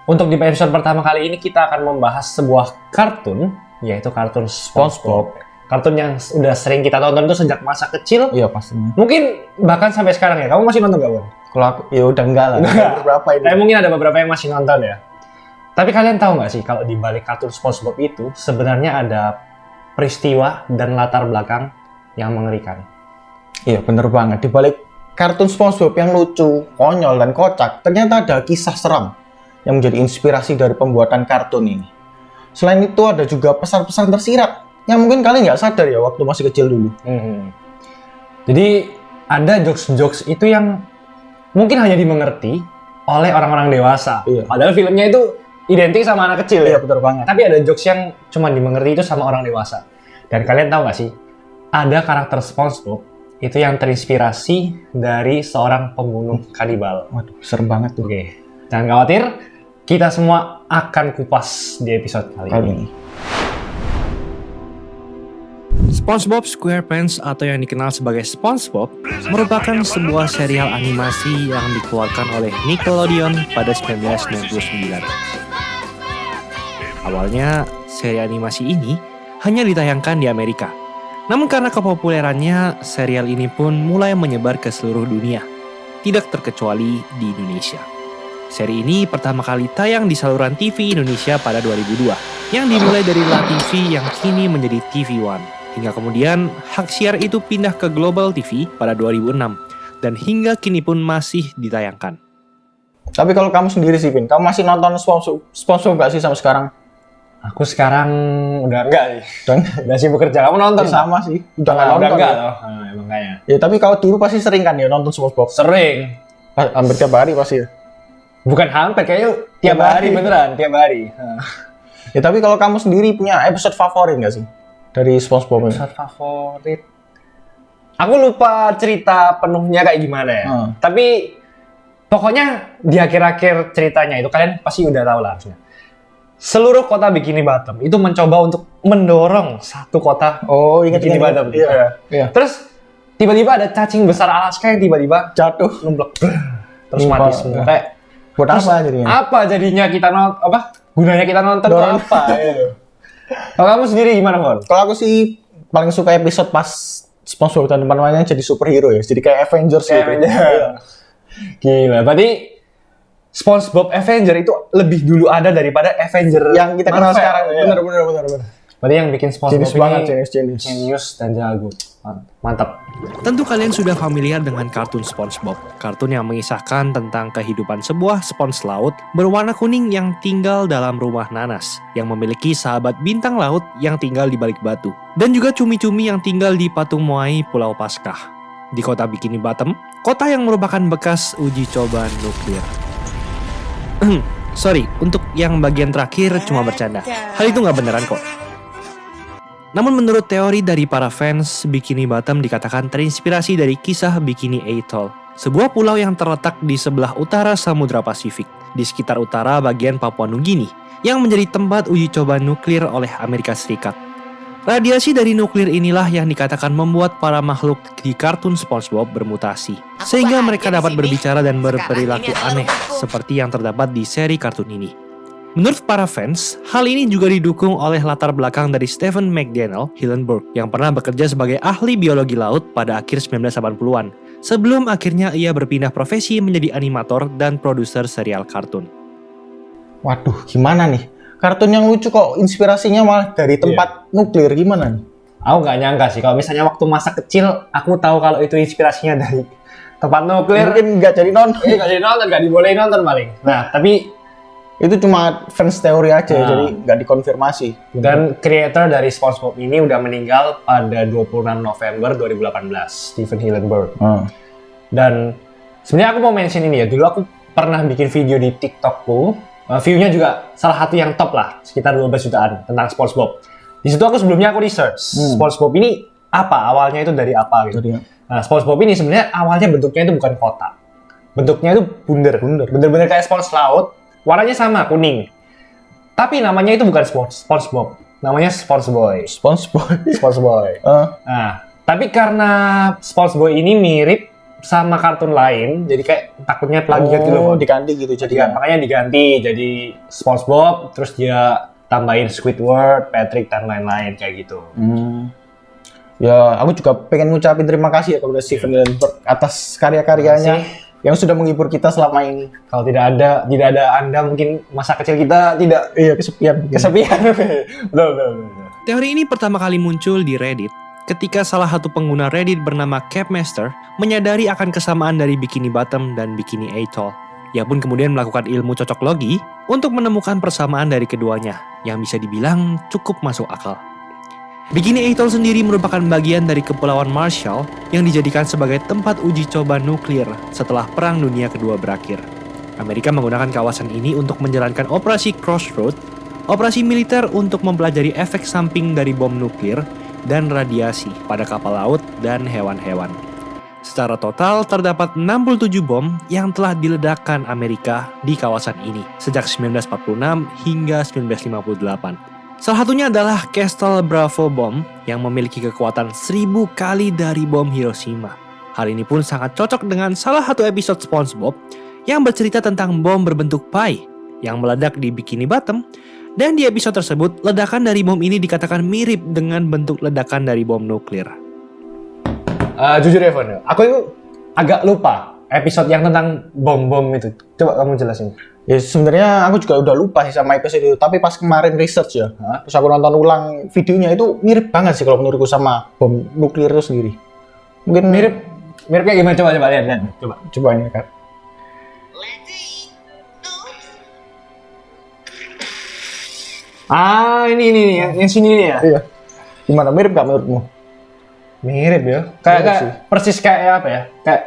Untuk di episode pertama kali ini kita akan membahas sebuah kartun, yaitu kartun SpongeBob. Kartun yang udah sering kita tonton itu sejak masa kecil. Iya pastinya. Mungkin bahkan sampai sekarang ya. Kamu masih nonton gak, Bang? Kalau aku ya udah enggak lah. Beberapa ini. Tapi mungkin ada beberapa yang masih nonton ya. Tapi kalian tahu nggak sih kalau di balik kartun SpongeBob itu sebenarnya ada peristiwa dan latar belakang yang mengerikan. Iya bener banget. Di balik kartun SpongeBob yang lucu, konyol dan kocak, ternyata ada kisah seram yang menjadi inspirasi dari pembuatan kartun ini. Selain itu ada juga pesan-pesan tersirat yang mungkin kalian nggak sadar ya waktu masih kecil dulu. Jadi ada jokes-jokes itu yang mungkin hanya dimengerti oleh orang-orang dewasa. Iya. Padahal filmnya itu identik sama anak kecil ya. Iya betul banget. Tapi ada jokes yang cuma dimengerti itu sama orang dewasa. Dan kalian tahu nggak sih, ada karakter SpongeBob itu yang terinspirasi dari seorang pembunuh kanibal. Waduh, serem banget tuh. Oke, jangan khawatir, kita semua akan kupas di episode kali ini. SpongeBob SquarePants atau yang dikenal sebagai SpongeBob merupakan sebuah serial animasi yang dikeluarkan oleh Nickelodeon pada 1999. Awalnya, seri animasi ini hanya ditayangkan di Amerika. Namun karena kepopulerannya, serial ini pun mulai menyebar ke seluruh dunia, tidak terkecuali di Indonesia. Seri ini pertama kali tayang di saluran TV Indonesia pada 2002, yang dimulai dari LaTV yang kini menjadi TV One. Hingga kemudian, hak siar itu pindah ke Global TV pada 2006, dan hingga kini pun masih ditayangkan. Tapi kalau kamu sendiri sih, Vin, kamu masih nonton SpongeBob gak sih sampai sekarang? Aku sekarang udah enggak sih. Udah sibuk kerja. Kamu nonton? Ya, sama sih. Udah nggak nonton. Udah enggak ya. loh. Emang kayaknya. Ya tapi kalau dulu pasti sering kan ya nonton SpongeBob. Sering. Hampir tiap hari pasti ya. Bukan hampir, kayaknya tiap hari beneran, tiap hari. Ya tapi kalau kamu sendiri punya episode favorit nggak sih dari SpongeBob ini? Episode favorit. Aku lupa cerita penuhnya kayak gimana ya. Tapi pokoknya di akhir-akhir ceritanya itu kalian pasti udah tahu lah harusnya. Seluruh kota Bikini Bottom itu mencoba untuk mendorong satu kota Bikini Bottom. Iya. Terus tiba-tiba ada cacing besar Alaska yang tiba-tiba Jatuh, ngeblok. Terus mati semua. Kayak buat apa jadinya? Apa jadinya kita nonton? Apa gunanya kita nonton apa? Kalau kamu sendiri gimana, Mon? Kalau aku sih paling suka episode pas SpongeBob dan teman-temannya jadi superhero ya. Jadi kayak Avengers gitu. Gila, berarti SpongeBob Avenger itu lebih dulu ada daripada Avenger yang kita kenal sekarang. Ya. Bener. Berarti yang bikin SpongeBob ini genius dan jago. Mantap. Tentu kalian sudah familiar dengan kartun SpongeBob. Kartun yang mengisahkan tentang kehidupan sebuah spons laut berwarna kuning yang tinggal dalam rumah nanas, yang memiliki sahabat bintang laut yang tinggal di balik batu, dan juga cumi-cumi yang tinggal di patung Moai Pulau Paskah. Di kota Bikini Bottom, kota yang merupakan bekas uji coba nuklir. Sorry, untuk yang bagian terakhir cuma bercanda. Hal itu nggak beneran kok. Namun menurut teori dari para fans, Bikini Bottom dikatakan terinspirasi dari kisah Bikini Atoll, sebuah pulau yang terletak di sebelah utara Samudra Pasifik, di sekitar utara bagian Papua Nugini, yang menjadi tempat uji coba nuklir oleh Amerika Serikat. Radiasi dari nuklir inilah yang dikatakan membuat para makhluk di kartun SpongeBob bermutasi, sehingga mereka dapat berbicara dan berperilaku aneh, seperti yang terdapat di seri kartun ini. Menurut para fans, hal ini juga didukung oleh latar belakang dari Stephen McDaniel Hillenburg yang pernah bekerja sebagai ahli biologi laut pada akhir 1980-an, sebelum akhirnya ia berpindah profesi menjadi animator dan produser serial kartun. Waduh, gimana nih? Kartun yang lucu kok inspirasinya malah dari tempat nuklir, gimana nih? Aku nggak nyangka sih kalau misalnya waktu masa kecil aku tahu kalau itu inspirasinya dari tempat nuklir. Mungkin nggak jadi nonton. Nggak jadi nonton, nggak dibolehin nonton paling. Nah, tapi itu cuma fans teori aja, jadi nggak dikonfirmasi. Dan kreator dari SpongeBob ini udah meninggal pada 26 November 2018, Stephen Hillenburg. Dan sebenarnya aku mau mention ini ya, dulu aku pernah bikin video di TikTokku. View-nya juga salah satu yang top lah, sekitar 12 jutaan tentang SpongeBob. Di situ sebelumnya aku research SpongeBob ini apa, awalnya itu dari apa gitu. Nah, SpongeBob ini sebenarnya awalnya bentuknya itu bukan kotak. Bentuknya itu bunder-bunder kayak spons laut, warnanya sama, kuning. Tapi namanya itu bukan SpongeBob, namanya SpongeBoy. SpongeBoy. Nah, Tapi karena SpongeBob ini mirip sama kartun lain, jadi kayak takutnya plagiat gitu loh. Diganti gitu jadi Jadi makanya diganti jadi SpongeBob, terus dia tambahin Squidward, Patrick dan lain-lain kayak gitu. Ya, aku juga pengen ngucapin terima kasih ya kepada Steven Hillenburg atas karya-karyanya yang sudah menghibur kita selama ini. Kalau tidak ada Anda, mungkin masa kecil kita tidak Kesepian. betul. Teori ini pertama kali muncul di Reddit ketika salah satu pengguna Reddit bernama Capmaster menyadari akan kesamaan dari Bikini Bottom dan Bikini Atoll. Ia pun kemudian melakukan ilmu cocok logi untuk menemukan persamaan dari keduanya yang bisa dibilang cukup masuk akal. Bikini Atoll sendiri merupakan bagian dari Kepulauan Marshall yang dijadikan sebagai tempat uji coba nuklir setelah Perang Dunia Kedua berakhir. Amerika menggunakan kawasan ini untuk menjalankan Operasi Crossroad, operasi militer untuk mempelajari efek samping dari bom nuklir dan radiasi pada kapal laut dan hewan-hewan. Secara total terdapat 67 bom yang telah diledakkan Amerika di kawasan ini sejak 1946 hingga 1958. Salah satunya adalah Castle Bravo Bomb yang memiliki kekuatan 1000 kali dari bom Hiroshima. Hal ini pun sangat cocok dengan salah satu episode SpongeBob yang bercerita tentang bom berbentuk pie yang meledak di Bikini Bottom, dan di episode tersebut ledakan dari bom ini dikatakan mirip dengan bentuk ledakan dari bom nuklir. Jujur ya, Von, aku itu agak lupa episode yang tentang bom-bom itu. Coba kamu jelasin. Ya sebenarnya aku juga udah lupa sih sama episode itu, tapi pas kemarin research ya, terus aku nonton ulang videonya itu mirip banget sih kalau menurutku sama bom nuklir itu sendiri. Mungkin Mirip kayak gimana? Coba lihat. Coba ini kan. Ini yang sini nih ya. Iya. Gimana, mirip gak menurutmu? Mirip ya. Kayak persis kayak apa ya? Kayak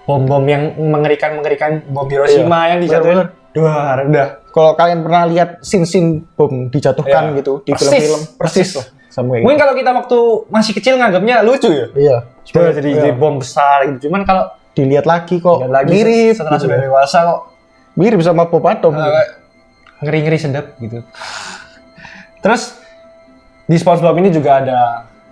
bom-bom yang mengerikan bom Hiroshima yang dijatuhin. Udah. Kalau kalian pernah lihat scene bom dijatuhkan gitu di film-film, persis loh. Mungkin kalau kita waktu masih kecil nganggapnya lucu ya. Iya. Jadi bom besar gitu. Cuman kalau dilihat lagi kok mirip setelah gitu sudah ya. dewasa kok Mirip sama bom atom. Ngeri-ngeri sedap gitu. Terus di SpongeBob ini juga ada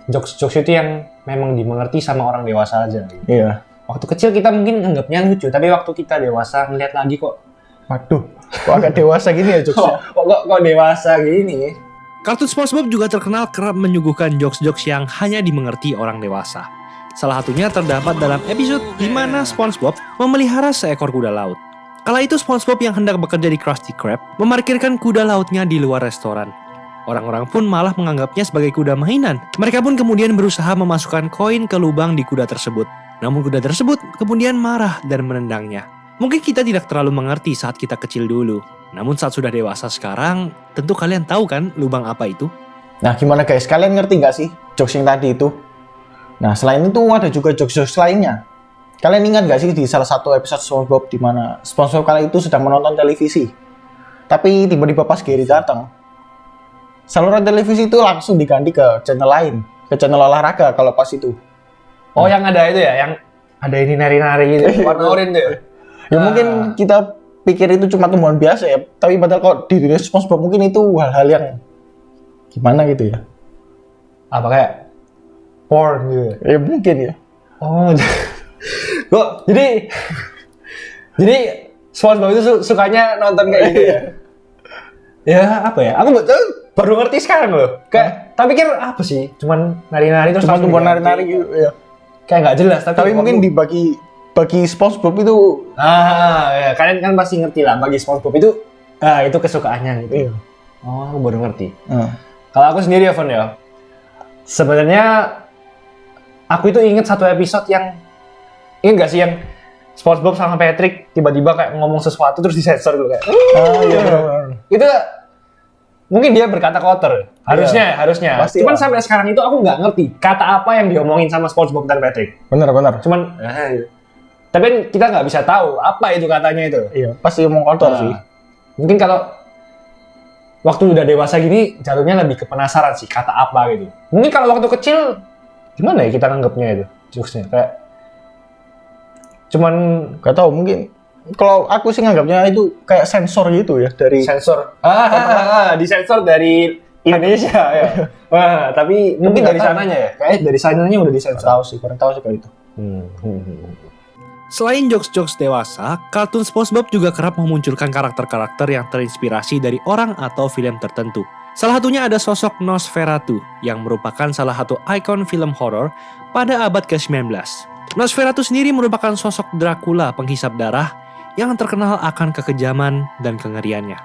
jokes-jokes itu yang memang dimengerti sama orang dewasa aja gitu. Iya. Waktu kecil kita mungkin anggapnya lucu, tapi waktu kita dewasa ngeliat lagi kok, waduh, kok agak dewasa gini ya jokesnya? kok dewasa gini? Kartun SpongeBob juga terkenal kerap menyuguhkan jokes-jokes yang hanya dimengerti orang dewasa. Salah satunya terdapat dalam episode di mana SpongeBob memelihara seekor kuda laut. Kala itu SpongeBob yang hendak bekerja di Krusty Krab memarkirkan kuda lautnya di luar restoran. Orang-orang pun malah menganggapnya sebagai kuda mainan. Mereka pun kemudian berusaha memasukkan koin ke lubang di kuda tersebut. Namun kuda tersebut kemudian marah dan menendangnya. Mungkin kita tidak terlalu mengerti saat kita kecil dulu. Namun saat sudah dewasa sekarang, tentu kalian tahu kan lubang apa itu? Nah gimana guys, kalian ngerti nggak sih jokes yang tadi itu? Nah selain itu ada juga jokes-jokes lainnya. Kalian ingat nggak sih di salah satu episode SpongeBob di mana SpongeBob kala itu sedang menonton televisi, tapi tiba-tiba pas Gary datang, saluran televisi itu langsung diganti ke channel lain, ke channel olahraga kalau pas itu. Oh yang ada itu ya, yang ada ini nari-nari gitu, warna oranye deh. Ya mungkin kita pikir itu cuma tumbuhan biasa ya, tapi padahal kalau di dunia SpongeBob mungkin itu hal-hal yang gimana gitu ya. Apa kayak porn gitu ya? Ya mungkin ya. Oh, kok jadi SpongeBob itu sukanya nonton kayak gitu ya? Ya apa ya? Aku baru ngerti sekarang loh. Kayak tak pikir apa sih? Cuman nari-nari terus cuma tumbuhan nari-nari gitu ya. Kayak nggak jelas. Tapi mungkin bagi SpongeBob itu ya kalian kan pasti ngerti lah. Bagi SpongeBob itu kesukaannya gitu. Iya. Oh, aku baru ngerti. Kalau aku sendiri ya, Von ya. Sebenarnya aku itu inget satu episode yang gak sih yang SpongeBob sama Patrick tiba-tiba kayak ngomong sesuatu terus disensor dulu kayak. Iya. Itu mungkin dia berkata kotor. Harusnya. Pasti Cuman lah. sampai sekarang itu aku nggak ngerti kata apa yang diomongin sama SpongeBob dan Patrick. Benar. Cuman tapi kita nggak bisa tahu apa itu katanya itu. Iya, pasti ngomong kotor sih. Mungkin kalau waktu udah dewasa gini jalurnya lebih ke penasaran sih kata apa gitu. Mungkin kalau waktu kecil gimana ya kita nganggapnya itu jokesnya kayak cuman Gak tahu, mungkin kalau aku sih nganggapnya itu kayak sensor gitu ya dari sensor. Disensor dari Indonesia ya. Wah, tapi mungkin dari sananya ya. Kayak dari sananya udah disensor. Kurang tahu sih kalau itu. Selain jokes-jokes dewasa, kartun SpongeBob juga kerap memunculkan karakter-karakter yang terinspirasi dari orang atau film tertentu. Salah satunya ada sosok Nosferatu yang merupakan salah satu ikon film horor pada abad ke-19. Nosferatu sendiri merupakan sosok Dracula penghisap darah yang terkenal akan kekejaman dan kengeriannya.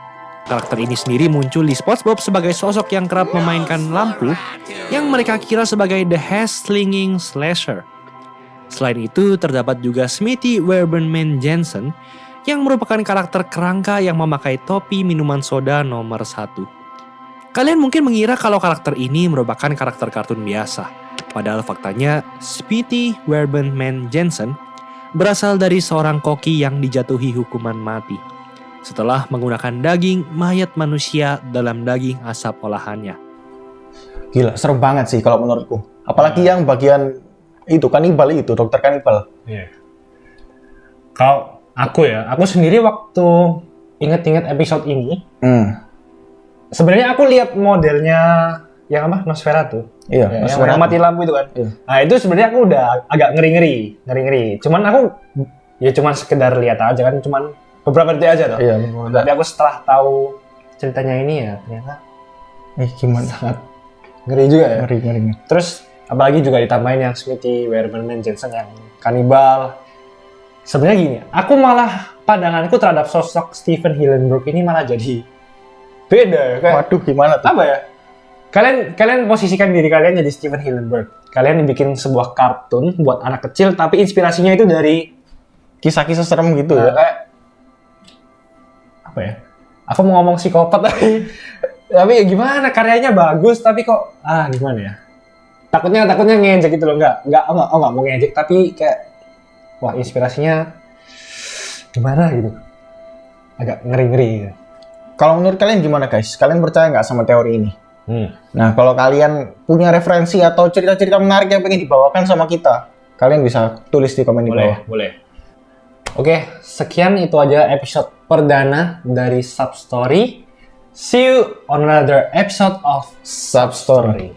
Karakter ini sendiri muncul di SpongeBob sebagai sosok yang kerap memainkan lampu yang mereka kira sebagai The Head-Slinging Slasher. Selain itu, terdapat juga Smithy Werbenman Jensen yang merupakan karakter kerangka yang memakai topi minuman soda nomor 1. Kalian mungkin mengira kalau karakter ini merupakan karakter kartun biasa. Padahal faktanya, Smithy Werbenman Jensen berasal dari seorang koki yang dijatuhi hukuman mati setelah menggunakan daging mayat manusia dalam daging asap olahannya. Gila, serem banget sih kalau menurutku. Apalagi yang bagian itu kanibal itu, dokter kanibal. Iya. Kalau aku sendiri waktu inget-inget episode ini, sebenarnya aku lihat modelnya yang apa, Nosferatu. Iya, yang mati lampu itu kan. Iya. Nah itu sebenarnya aku udah agak ngeri-ngeri. Cuman aku ya cuman sekedar lihat aja kan, cuman beberapa detik aja tuh. Iya, tapi aku setelah tahu ceritanya ini ya ternyata gimana? sangat ngeri juga ya. Ngeri. Terus apalagi juga ditambahin yang Smithy Werbenman Jensen yang kanibal. Sebenarnya gini, aku malah pandanganku terhadap sosok Steven Hillenburg ini malah jadi beda. Kayak, Waduh, gimana tuh? apa ya? Kalian posisikan diri kalian jadi Steven Hillenburg. Kalian bikin sebuah kartun buat anak kecil, tapi inspirasinya itu dari Kisah-kisah serem gitu ya? kayak apa ya? Aku mau ngomong psikopat tapi ya gimana? Karyanya bagus, tapi kok gimana ya? Takutnya ngejek gitu loh, enggak mau ngejek, tapi kayak wah inspirasinya gimana gitu, agak ngeri gitu. Kalau menurut kalian gimana guys? Kalian percaya nggak sama teori ini? Nah, kalau kalian punya referensi atau cerita-cerita menarik yang pengen dibawakan sama kita, kalian bisa tulis di komen di bawah. Boleh. Oke, sekian itu aja episode perdana dari Substory. See you on another episode of Substory.